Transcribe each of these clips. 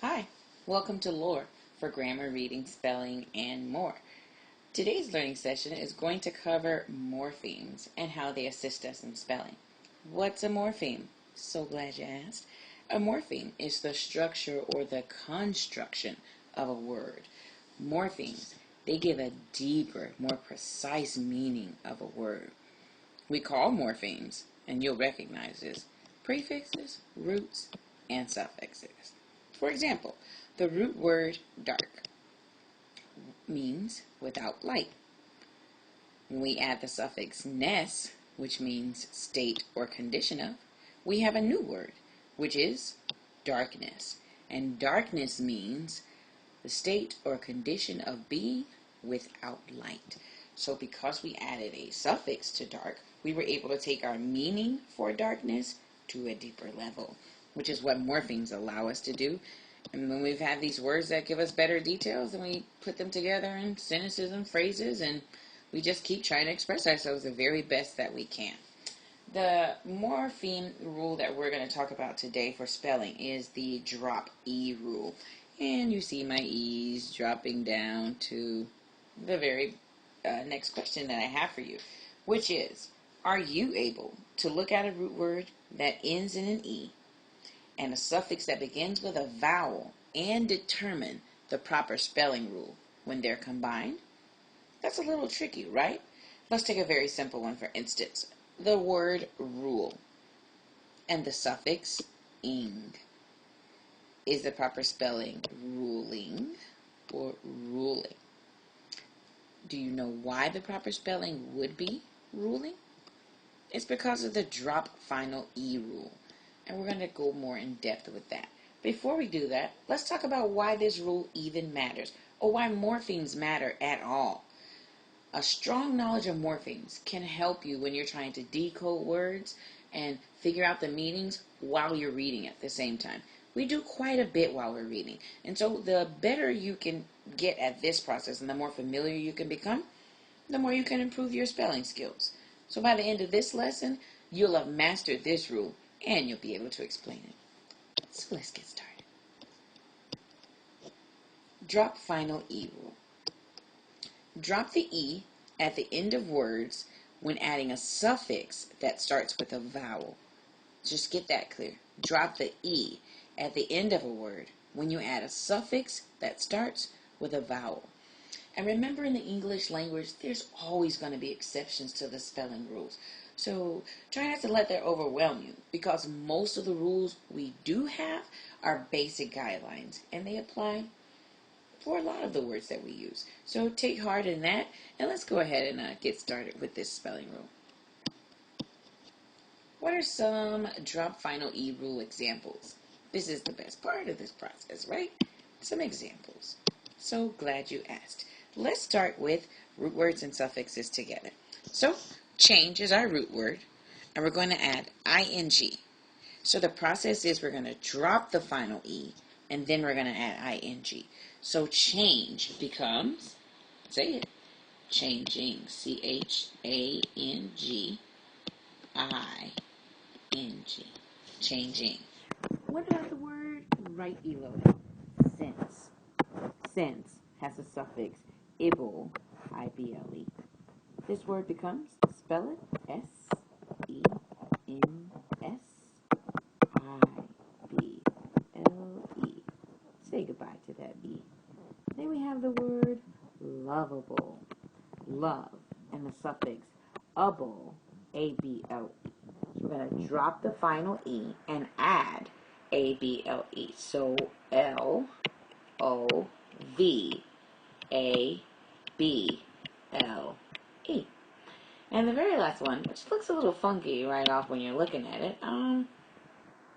Hi, welcome to Lore for grammar, reading, spelling, and more. Today's learning session is going to cover morphemes and how they assist us in spelling. What's a morpheme? So glad you asked. A morpheme is the structure or the construction of a word. Morphemes, they give a deeper, more precise meaning of a word. We call morphemes, and you'll recognize this, prefixes, roots, and suffixes. For example, the root word dark means without light. When we add the suffix ness, which means state or condition of, we have a new word, which is darkness. And darkness means the state or condition of being without light. So because we added a suffix to dark, we were able to take our meaning for darkness to a deeper level, which is what morphemes allow us to do. And when we've had these words that give us better details, then we put them together in sentences and phrases, and we just keep trying to express ourselves the very best that we can. The morpheme rule that we're going to talk about today for spelling is the drop E rule. And you see my E's dropping down to the very next question that I have for you, which is, are you able to look at a root word that ends in an E and a suffix that begins with a vowel and determine the proper spelling rule when they're combined? That's a little tricky, right? Let's take a very simple one, for instance. The word rule and the suffix ing. Is the proper spelling ruling or ruling? Do you know why the proper spelling would be ruling? It's because of the drop final E rule. And we're going to go more in depth with that. Before we do that, let's talk about why this rule even matters, or why morphemes matter at all. A strong knowledge of morphemes can help you when you're trying to decode words and figure out the meanings while you're reading at the same time. We do quite a bit while we're reading. And so the better you can get at this process and the more familiar you can become, the more you can improve your spelling skills. So by the end of this lesson, you'll have mastered this rule and you'll be able to explain it. So let's get started. Drop final E rule. Drop the E at the end of words when adding a suffix that starts with a vowel. Just get that clear. Drop the E at the end of a word when you add a suffix that starts with a vowel. And remember, in the English language, there's always going to be exceptions to the spelling rules. So try not to let that overwhelm you, because most of the rules we do have are basic guidelines, and they apply for a lot of the words that we use. So take heart in that, and let's go ahead and get started with this spelling rule. What are some drop final E rule examples? This is the best part of this process, right? Some examples. So glad you asked. Let's start with root words and suffixes together. So change is our root word, and we're going to add ing. So the process is we're going to drop the final E, and then we're going to add ing. So change becomes, say it, changing, C-H-A-N-G-I-N-G, changing. What about the word right below it? Sense. Sense has a suffix, ible, I-B-L-E. This word becomes, spell it, S-E-N-S-I-B-L-E. Say goodbye to that B. Then we have the word lovable. Love, and the suffix, able, A-B-L-E. We're going to drop the final E and add A-B-L-E. So L-O-V-A-B-L-E. And the very last one, which looks a little funky right off when you're looking at it,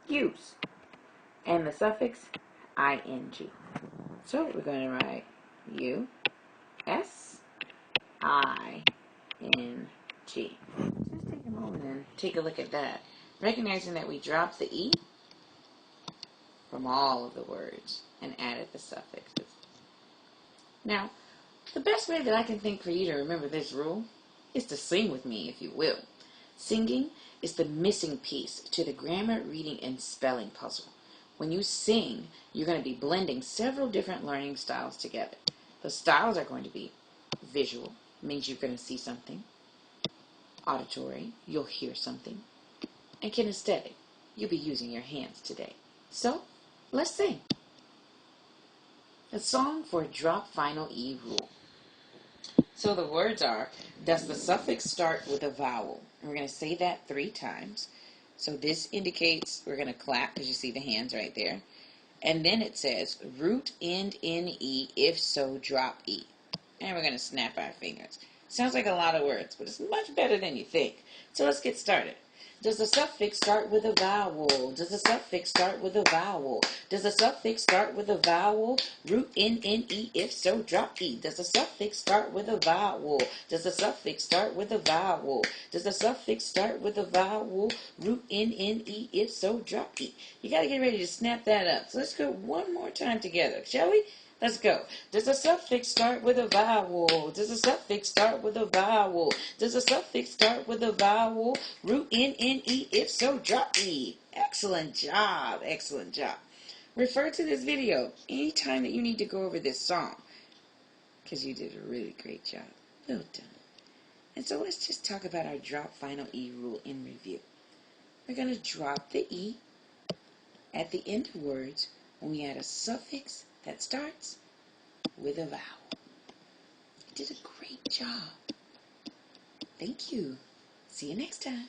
use. And the suffix, ing. So we're going to write U-S-I-N-G. Just take a moment and take a look at that. Recognizing that we dropped the E from all of the words and added the suffixes. Now, the best way that I can think for you to remember this rule is to sing with me, if you will. Singing is the missing piece to the grammar, reading, and spelling puzzle. When you sing, you're going to be blending several different learning styles together. The styles are going to be visual, means you're going to see something. Auditory, you'll hear something. And kinesthetic, you'll be using your hands today. So, let's sing. A song for a drop final E rule. So the words are, does the suffix start with a vowel? And we're going to say that 3 times. So this indicates we're going to clap because you see the hands right there. And then it says, root end in E, if so, drop E. And we're going to snap our fingers. Sounds like a lot of words, but it's much better than you think. So let's get started. Does the suffix start with a vowel? Does the suffix start with a vowel? Does the suffix start with a vowel? Root in E, if so, drop E. Does the suffix start with a vowel? Does the suffix start with a vowel? Does the suffix start with a vowel? Root in E, if so, drop E. You got to get ready to snap that up. So let's go one more time together, shall we? Let's go. Does the suffix start with a vowel? Does the suffix start with a vowel? Does the suffix start with a vowel? Root in E, if so, drop E. Excellent job. Excellent job. Refer to this video anytime that you need to go over this song, because you did a really great job. Well done. And so let's just talk about our drop final E rule in review. We're going to drop the E at the end of words when we add a suffix that starts with a vowel. You did a great job. Thank you. See you next time.